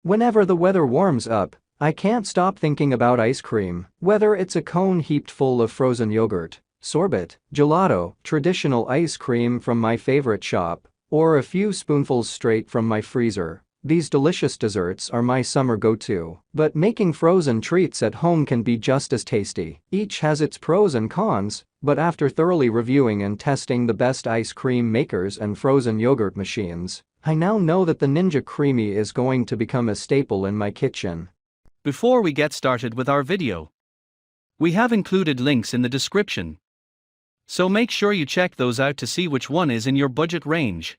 Whenever the weather warms up, I can't stop thinking about ice cream, whether it's a cone heaped full of frozen yogurt, sorbet, gelato, traditional ice cream from my favorite shop, or a few spoonfuls straight from my freezer. These delicious desserts are my summer go-to. But making frozen treats at home can be just as tasty. Each has its pros and cons, but after thoroughly reviewing and testing the best ice cream makers and frozen yogurt machines, I now know that the Ninja Creami is going to become a staple in my kitchen. Before we get started with our video, we have included links in the description, so make sure you check those out to see which one is in your budget range.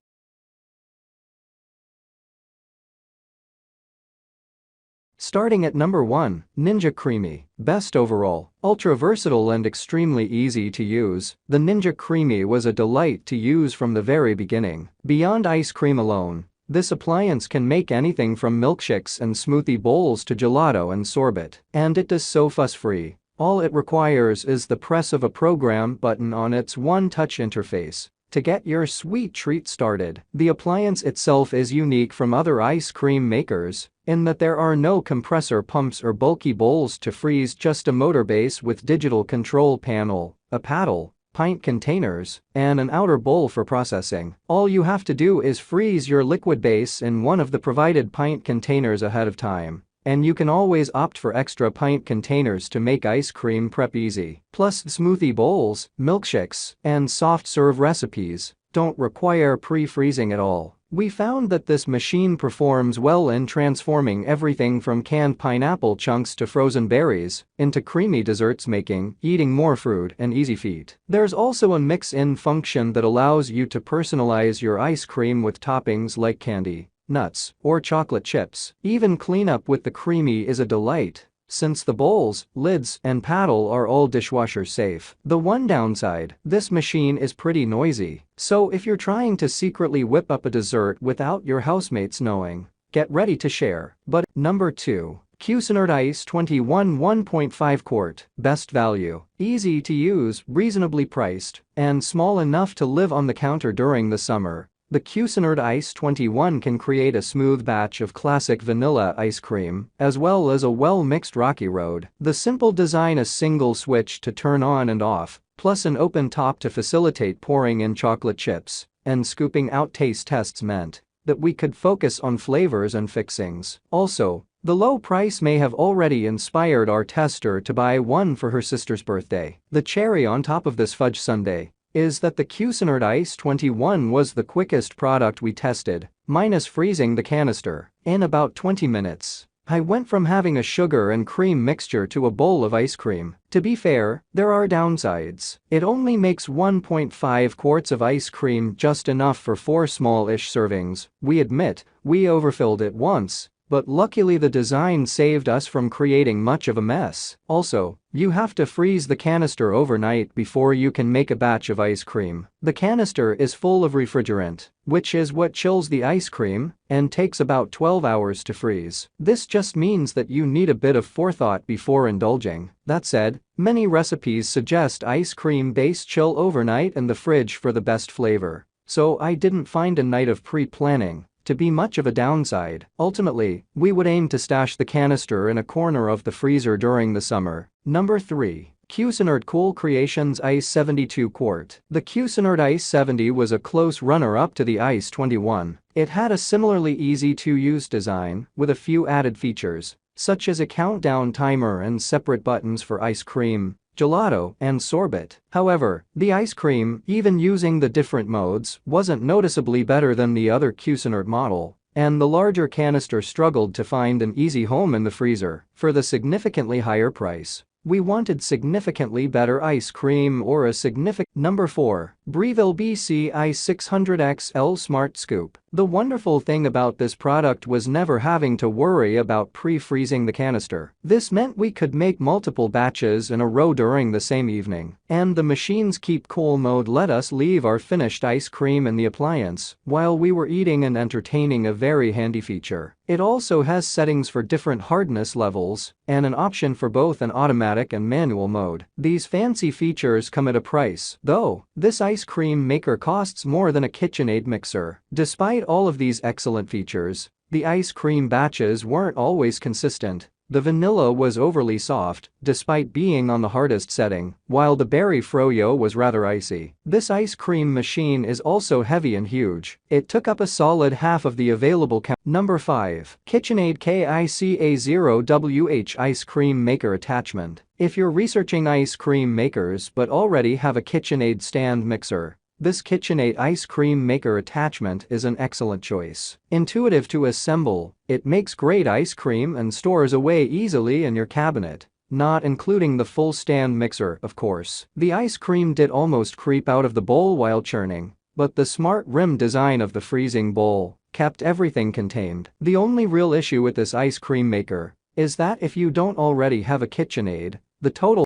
Starting at number 1, Ninja Creami. Best overall, ultra versatile and extremely easy to use, the Ninja Creami was a delight to use from the very beginning. Beyond ice cream alone, this appliance can make anything from milkshakes and smoothie bowls to gelato and sorbet, and it does so fuss-free. All it requires is the press of a program button on its one-touch interface to get your sweet treat started. The appliance itself is unique from other ice cream makers in that there are no compressor pumps or bulky bowls to freeze, just a motor base with digital control panel, a paddle, pint containers, and an outer bowl for processing. All you have to do is freeze your liquid base in one of the provided pint containers ahead of time, and you can always opt for extra pint containers to make ice cream prep easy. Plus, smoothie bowls, milkshakes, and soft serve recipes don't require pre-freezing at all. We found that this machine performs well in transforming everything from canned pineapple chunks to frozen berries into creamy desserts, making eating more fruit an easy feat. There's also a mix-in function that allows you to personalize your ice cream with toppings like candy, nuts, or chocolate chips. Even cleanup with the Creami is a delight, since the bowls, lids, and paddle are all dishwasher safe. The one downside, this machine is pretty noisy, so if you're trying to secretly whip up a dessert without your housemates knowing, get ready to share. But number 2. Cuisinart Ice 21 1.5 quart. Best value. Easy to use, reasonably priced, and small enough to live on the counter during the summer. The Cuisinart Ice 21 can create a smooth batch of classic vanilla ice cream, as well as a well-mixed rocky road. The simple design, a single switch to turn on and off, plus an open top to facilitate pouring in chocolate chips and scooping out taste tests, meant that we could focus on flavors and fixings. Also, the low price may have already inspired our tester to buy one for her sister's birthday. The cherry on top of this fudge sundae is that the Cuisinart Ice 21 was the quickest product we tested, minus freezing the canister. In about 20 minutes, I went from having a sugar and cream mixture to a bowl of ice cream. To be fair, there are downsides. It only makes 1.5 quarts of ice cream, just enough for 4 small-ish servings. We admit, we overfilled it once, but luckily the design saved us from creating much of a mess. Also, you have to freeze the canister overnight before you can make a batch of ice cream. The canister is full of refrigerant, which is what chills the ice cream, and takes about 12 hours to freeze. This just means that you need a bit of forethought before indulging. That said, many recipes suggest ice cream base chill overnight in the fridge for the best flavor, so I didn't find a night of pre-planning to be much of a downside. Ultimately, we would aim to stash the canister in a corner of the freezer during the summer. Number 3. Cuisinart Cool Creations Ice 72 Quart. The Cuisinart Ice 70 was a close runner-up to the Ice 21. It had a similarly easy-to-use design, with a few added features, such as a countdown timer and separate buttons for ice cream, gelato, and sorbet. However, the ice cream, even using the different modes, wasn't noticeably better than the other Cuisinart model, and the larger canister struggled to find an easy home in the freezer. For the significantly higher price, we wanted significantly better ice cream or a significant. Number 4. Breville BC Ice 600 XL Smart Scoop. The wonderful thing about this product was never having to worry about pre-freezing the canister. This meant we could make multiple batches in a row during the same evening, and the machine's keep cool mode let us leave our finished ice cream in the appliance while we were eating and entertaining, a very handy feature. It also has settings for different hardness levels and an option for both an automatic and manual mode. These fancy features come at a price, though. This ice cream maker costs more than a KitchenAid mixer. Despite all of these excellent features, The ice cream batches weren't always consistent. The vanilla was overly soft, despite being on the hardest setting, while the berry froyo was rather icy. This ice cream machine is also heavy and huge. It took up a solid half of the available count. Number 5. KitchenAid KICA0WH Ice Cream Maker Attachment. If you're researching ice cream makers but already have a KitchenAid stand mixer, this KitchenAid ice cream maker attachment is an excellent choice. Intuitive to assemble, it makes great ice cream and stores away easily in your cabinet. Not including the full stand mixer, of course. The ice cream did almost creep out of the bowl while churning, but the smart rim design of the freezing bowl kept everything contained. The only real issue with this ice cream maker is that if you don't already have a KitchenAid, the total